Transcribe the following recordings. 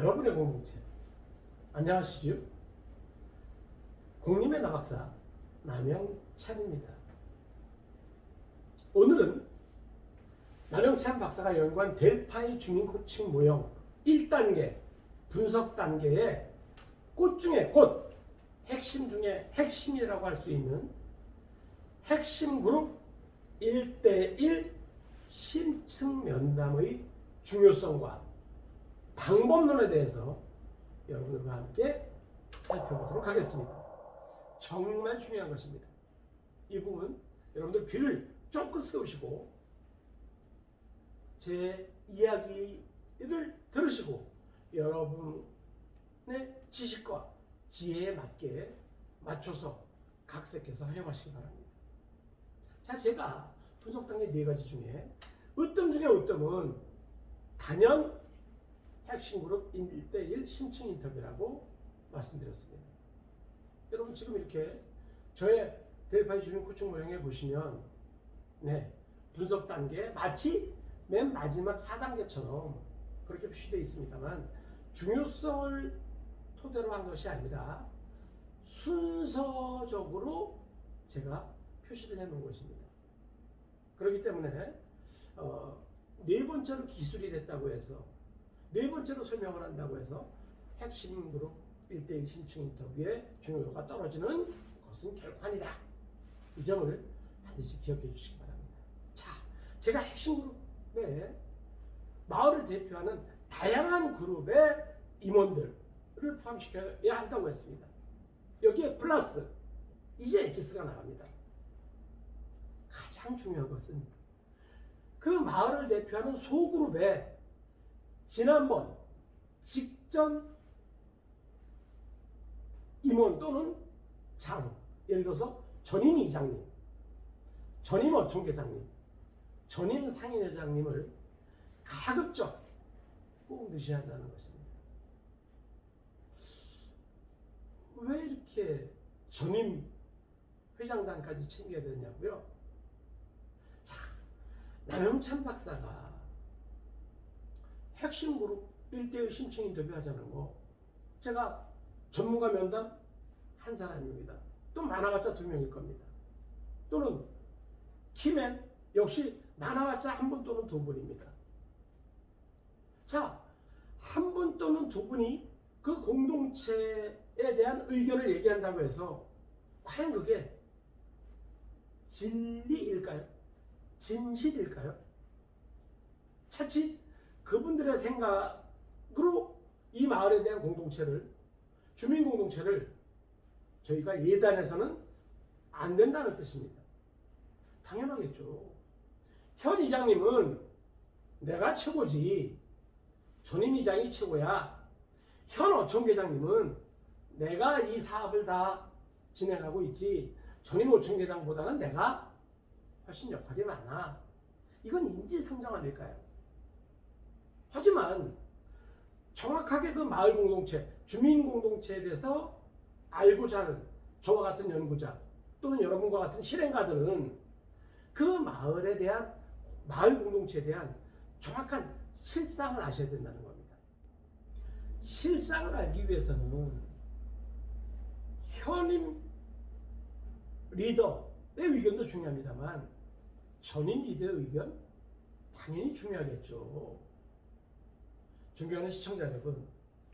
여러분의 공동체. 안녕하시죠? 공림의 나박사 남영찬입니다. 오늘은 남영찬 박사가 연구한 델파이 주민 코칭 모형 1단계 분석 단계의 꽃 중에 꽃, 핵심 중에 핵심이라고 할 수 있는 핵심 그룹 1대1 심층 면담의 중요성과 방법론에 대해서 여러분들과 함께 살펴보도록 하겠습니다. 정말 중요한 것입니다. 이 부분 여러분들 귀를 쫑긋 세우시고 제 이야기를 들으시고 여러분의 지식과 지혜에 맞게 맞춰서 각색해서 활용하시기 바랍니다. 자, 제가 분석 단계 4가지 중에 으뜸 중에 으뜸은 단연 핵심 그룹 1대1 심층 인터뷰라고 말씀드렸습니다. 여러분 지금 이렇게 저의 델파이 주민 코칭 모형에 보시면 분석 단계 마치 맨 마지막 4단계처럼 그렇게 표시되어 있습니다만 중요성을 토대로 한 것이 아니라 순서적으로 제가 표시를 해놓은 것입니다. 그렇기 때문에 네 번째로 기술이 됐다고 해서 네 번째로 설명을 한다고 해서 핵심 그룹 1대1 심층 인터뷰의 중요도가 떨어지는 것은 결코 아니다. 이 점을 반드시 기억해 주시기 바랍니다. 자, 제가 핵심 그룹에 마을을 대표하는 다양한 그룹의 임원들을 포함시켜야 한다고 했습니다. 여기에 플러스 이제 엑기스가 나갑니다. 가장 중요한 것은 그 마을을 대표하는 소그룹에 지난번 직전 임원 또는 장, 예를 들어서 전임 이장님, 전임 어촌계장님, 전임 상인회장님을 가급적 꼭 넣으셔야 한다는 것입니다. 왜 이렇게 전임 회장단까지 챙겨야 되냐고요? 자, 남영찬 박사가 핵심 그룹 1대1 심층 인터뷰 하자는 거 제가 전문가 면담 한 사람입니다. 또 많아봤자 2명일 겁니다. 또는 키맨 역시 많아봤자 1분 또는 2분입니다. 자, 1분 또는 2분이 그 공동체에 대한 의견을 얘기한다고 해서 과연 그게 진리일까요? 진실일까요? 차치 그분들의 생각으로 이 마을에 대한 공동체를, 주민 공동체를 저희가 예단해서는 안 된다는 뜻입니다. 당연하겠죠. 현 이장님은 내가 최고지, 전임 이장이 최고야. 현 어촌계장님은 내가 이 사업을 다 진행하고 있지, 전임 어촌계장보다는 내가 훨씬 역할이 많아. 이건 인지상정 아닐까요? 하지만 정확하게 그 마을 공동체, 주민 공동체에 대해서 알고자 하는 저와 같은 연구자 또는 여러분과 같은 실행가들은 그 마을에 대한, 마을 공동체에 대한 정확한 실상을 아셔야 된다는 겁니다. 실상을 알기 위해서는 현임 리더의 의견도 중요합니다만 전임 리더의 의견 당연히 중요하겠죠. 존경하는 시청자 여러분,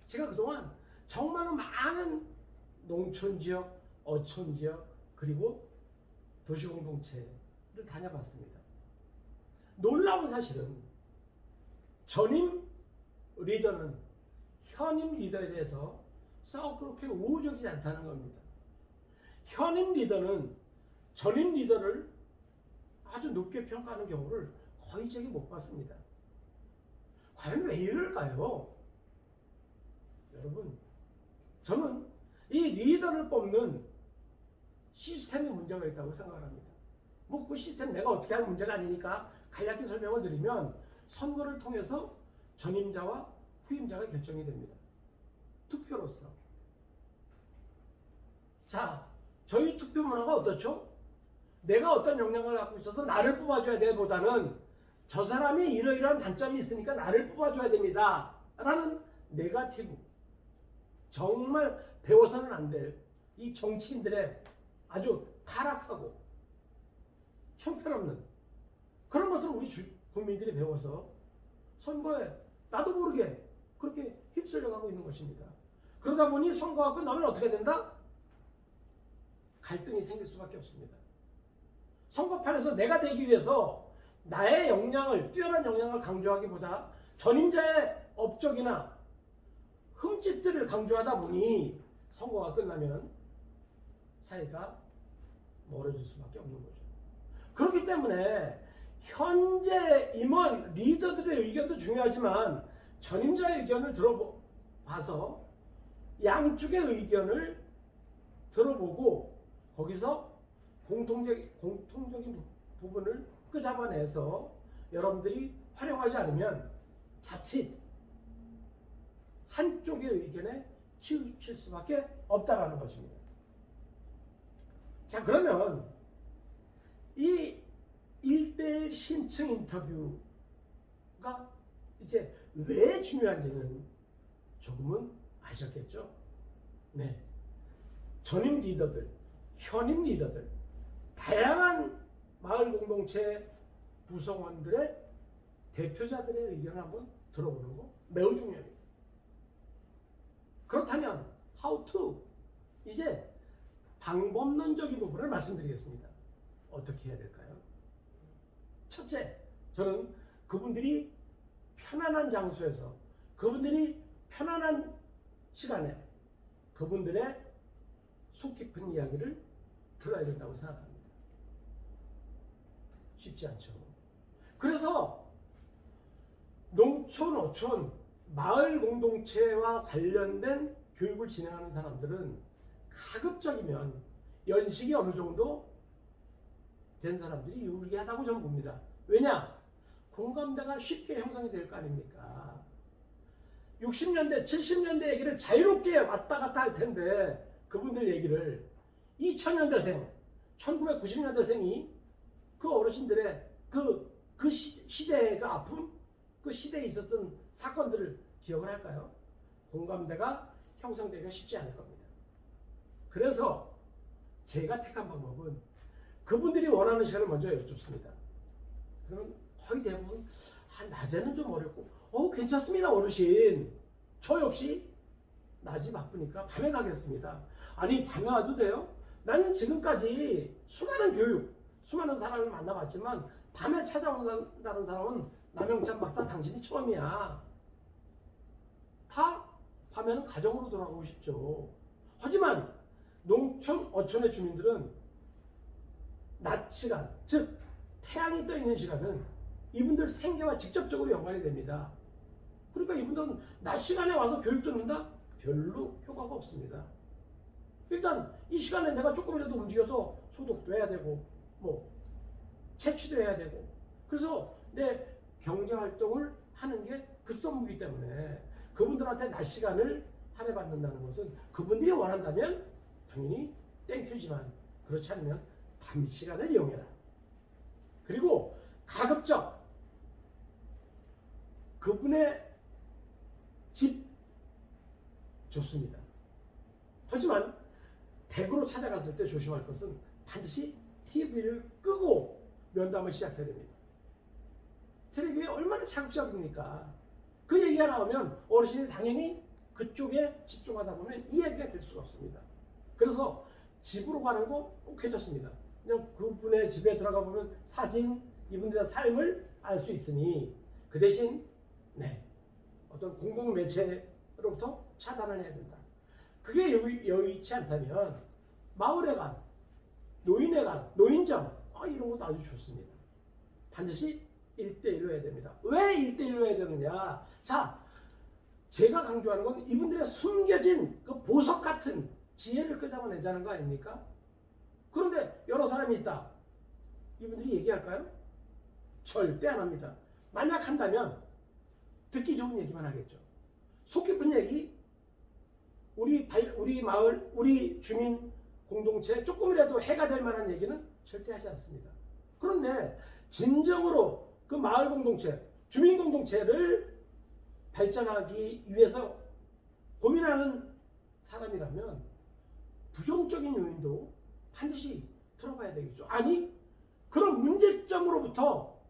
제가 그동안 정말로 많은 농촌지역, 어촌지역 그리고 도시공동체를 다녀봤습니다. 놀라운 사실은 전임 리더는 현임 리더에 대해서 썩 그렇게 우호적이지 않다는 겁니다. 현임 리더는 전임 리더를 아주 높게 평가하는 경우를 거의 제게 못 봤습니다. 과연 왜 이럴까요? 여러분, 저는 이 리더를 뽑는 시스템에 문제가 있다고 생각합니다. 그 시스템 내가 어떻게 하는 문제가 아니니까 간략히 설명을 드리면 선거를 통해서 전임자와 후임자가 결정이 됩니다. 투표로서. 자, 저희 투표 문화가 어떻죠? 내가 어떤 역량을 갖고 있어서 나를 뽑아줘야 돼 보다는 저 사람이 이러이러한 단점이 있으니까 나를 뽑아줘야 됩니다 라는 네거티브, 정말 배워서는 안 될 이 정치인들의 아주 타락하고 형편없는 그런 것들을 우리 국민들이 배워서 선거에 나도 모르게 그렇게 휩쓸려 가고 있는 것입니다. 그러다 보니 선거가 끝나면 어떻게 된다? 갈등이 생길 수밖에 없습니다. 선거판에서 내가 되기 위해서 나의 역량을, 뛰어난 역량을 강조하기보다 전임자의 업적이나 흠집들을 강조하다 보니 선거가 끝나면 사이가 멀어질 수밖에 없는 거죠. 그렇기 때문에 현재 임원 리더들의 의견도 중요하지만 전임자의 의견을 들어봐서 양쪽의 의견을 들어보고 거기서 공통적인 부분을 끄잡아내서 여러분들이 활용하지 않으면 자칫 한쪽의 의견에 치우칠 수밖에 없다라는 것입니다. 자, 그러면 이 1대1 신층 인터뷰가 이제 왜 중요한지는 조금은 아셨겠죠? 네. 전임 리더들, 현임 리더들, 다양한 마을 공동체 구성원들의 대표자들의 의견을 한번 들어보는 거 매우 중요합니다. 그렇다면 how to 이제 방법론적인 부분을 말씀드리겠습니다. 어떻게 해야 될까요? 첫째, 저는 그분들이 편안한 장소에서 그분들이 편안한 시간에 그분들의 속 깊은 이야기를 들어야 된다고 생각합니다. 쉽지 않죠. 그래서 농촌, 어촌, 마을 공동체와 관련된 교육을 진행하는 사람들은 가급적이면 연식이 어느 정도 된 사람들이 유리하다고 저는 봅니다. 왜냐? 공감대가 쉽게 형성이 될 거 아닙니까? 60년대, 70년대 얘기를 자유롭게 왔다 갔다 할 텐데 그분들 얘기를 2000년대생, 1990년대생이 그 어르신들의 그 시대의 그 아픔, 그 시대에 있었던 사건들을 기억을 할까요? 공감대가 형성되기가 쉽지 않을 겁니다. 그래서 제가 택한 방법은 그분들이 원하는 시간을 먼저 여쭙습니다. 그러면 거의 대부분 낮에는 좀 어렵고 괜찮습니다 어르신. 저 역시 낮이 바쁘니까 밤에 가겠습니다. 아니 밤에 와도 돼요? 나는 지금까지 수많은 교육, 수많은 사람을 만나봤지만 밤에 찾아온다는 사람은 남영찬 박사 당신이 처음이야. 다 밤에는 가정으로 돌아가고 싶죠. 하지만 농촌, 어촌의 주민들은 낮 시간, 즉 태양이 떠 있는 시간은 이분들 생계와 직접적으로 연관이 됩니다. 그러니까 이분들은 낮 시간에 와서 교육 듣는다? 별로 효과가 없습니다. 일단 이 시간에 내가 조금이라도 움직여서 소독도 해야 되고 채취도 해야 되고 그래서 내 경제활동을 하는 게 급선무이기 때문에 그분들한테 낮 시간을 할애받는다는 것은 그분들이 원한다면 당연히 땡큐지만 그렇지 않으면 밤 시간을 이용해라. 그리고 가급적 그분의 집 좋습니다. 하지만 댁으로 찾아갔을 때 조심할 것은 반드시 TV를 끄고 면담을 시작해야 됩니다. 텔레비에 얼마나 자극적입니까? 그 얘기가 나오면 어르신이 당연히 그쪽에 집중하다 보면 이야기가 될 수가 없습니다. 그래서 집으로 가는 거 꼭 괜찮습니다. 그냥 그분의 집에 들어가 보면 사진, 이분들의 삶을 알 수 있으니 그 대신 어떤 공공매체로부터 차단을 해야 된다. 그게 여의치 않다면 마을에 간, 노인에 간, 노인정 이런 것도 아주 좋습니다. 반드시 1대1로 해야 됩니다. 왜 1대1로 해야 되느냐? 자, 제가 강조하는 건 이분들의 숨겨진 그 보석 같은 지혜를 끄잡아내자는 거 아닙니까? 그런데 여러 사람이 있다. 이분들이 얘기할까요? 절대 안 합니다. 만약 한다면 듣기 좋은 얘기만 하겠죠. 속 깊은 얘기, 우리 마을, 우리 주민 공동체에 조금이라도 해가 될 만한 얘기는 절대 하지 않습니다. 그런데 진정으로 그 마을 공동체, 주민 공동체를 발전하기 위해서 고민하는 사람이라면 부정적인 요인도 반드시 들어봐야 되겠죠. 아니, 그런 문제점으로부터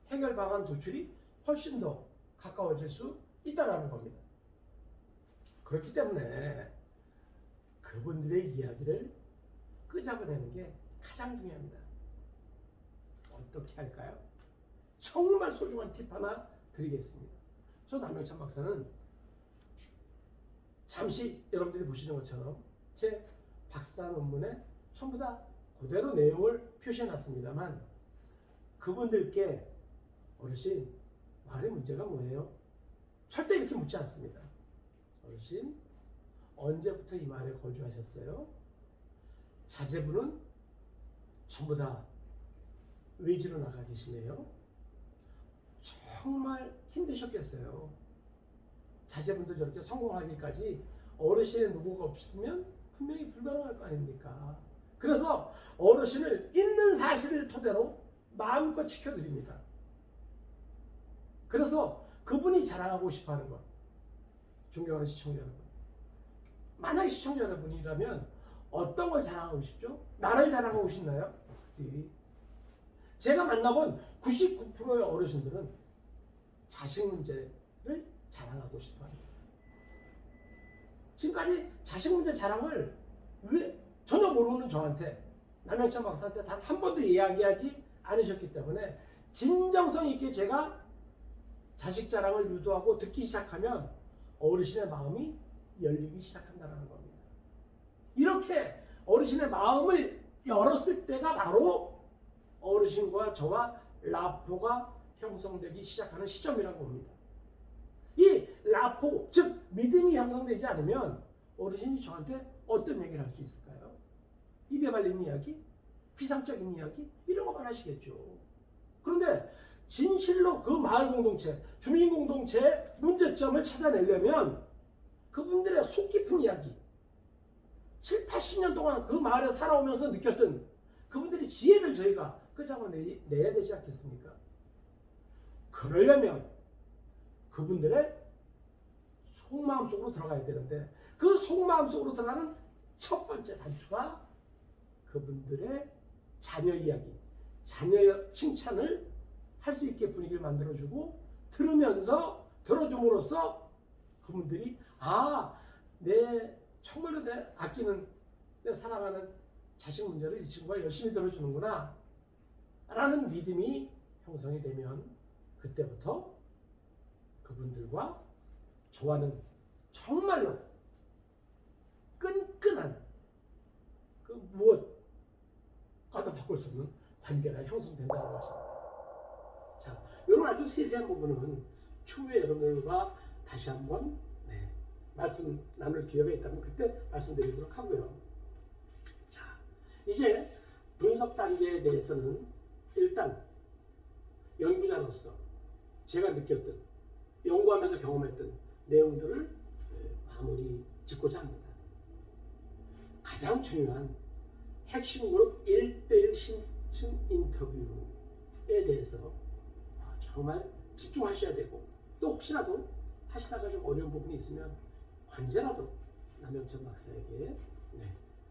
해결 방안 도출이 훨씬 더 가까워질 수 있다는 겁니다. 그렇기 때문에 그분들의 이야기를 끄잡아내는 게 가장 중요합니다. 어떻게 할까요? 정말 소중한 팁 하나 드리겠습니다. 저 남영찬 박사는 잠시 여러분들이 보시는 것처럼 제 박사 논문에 전부 다 그대로 내용을 표시해 놨습니다만, 그분들께 어르신, 마을의 문제가 뭐예요? 절대 이렇게 묻지 않습니다. 어르신, 언제부터 이 마을에 거주하셨어요? 자제분은 전부 다 외지로 나가 계시네요. 정말 힘드셨겠어요. 자제분들 저렇게 성공하기까지 어르신의 노고가 없으면 분명히 불가능할 거 아닙니까? 그래서 어르신을 있는 사실을 토대로 마음껏 지켜드립니다. 그래서 그분이 자랑하고 싶어하는 것, 존경하는 시청자 여러분, 만약에 시청자 여러분이라면 어떤 걸 자랑하고 싶죠? 나를 자랑하고 싶나요? 제가 만나본 99%의 어르신들은 자식 문제를 자랑하고 싶어합니다. 지금까지 자식 문제 자랑을 왜 전혀 모르는 저한테, 남영찬 박사한테 단 한 번도 이야기하지 않으셨기 때문에 진정성 있게 제가 자식 자랑을 유도하고 듣기 시작하면 어르신의 마음이 열리기 시작한다는 겁니다. 이렇게 어르신의 마음을 열었을 때가 바로 어르신과 저와 라포가 형성되기 시작하는 시점이라고 봅니다. 이 라포, 즉 믿음이 형성되지 않으면 어르신이 저한테 어떤 얘기를 할 수 있을까요? 입에 발린 이야기? 피상적인 이야기? 이런 거만 하시겠죠. 그런데 진실로 그 마을 공동체, 주민 공동체의 문제점을 찾아내려면 그분들의 속 깊은 이야기, 7, 80년 동안 그 마을에 살아오면서 느꼈던 그분들의 지혜를 저희가 끄잡아내야 되지 않겠습니까? 그러려면 그분들의 속마음 속으로 들어가야 되는데, 그 속마음 속으로 들어가는 첫 번째 단추가 그분들의 자녀 이야기, 자녀 칭찬을 할 수 있게 분위기를 만들어주고, 들어줌으로써 그분들이 정말로 내 아끼는, 내 사랑하는 자식 문제를 이 친구가 열심히 들어주는구나 라는 믿음이 형성이 되면, 그때부터 그분들과 저와는 정말로 끈끈한 그 무엇과도 바꿀 수 없는 관계가 형성된다는 것입니다. 자, 이런 아주 세세한 부분은 추후에 여러분들과 다시 한번 말씀 나눌 기회가 있다면 그때 말씀드리도록 하고요. 자, 이제 분석 단계에 대해서는 일단 연구자로서 제가 느꼈던, 연구하면서 경험했던 내용들을 마무리 짓고자 합니다. 가장 중요한 핵심 그룹 1대1 심층 인터뷰에 대해서 정말 집중하셔야 되고, 또 혹시라도 하시다가 좀 어려운 부분이 있으면 언제라도 남영찬 박사에게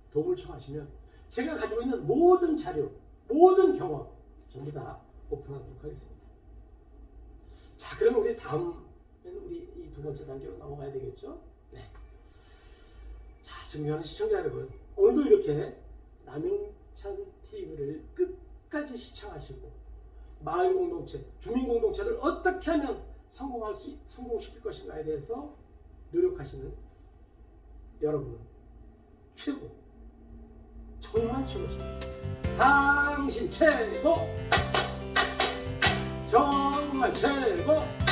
도움을 청하시면 제가 가지고 있는 모든 자료, 모든 경험 전부 다 오픈하도록 하겠습니다. 자, 그러면 우리 다음에는 우리 이 두 번째 단계로 넘어가야 되겠죠? 자, 존경하는 시청자 여러분, 오늘도 이렇게 남영찬 TV를 끝까지 시청하시고 마을 공동체, 주민 공동체를 어떻게 하면 성공시킬 것인가에 대해서 노력하시는 여러분은 최고, 정말 최고십니다. 당신 최고, 정말 최고.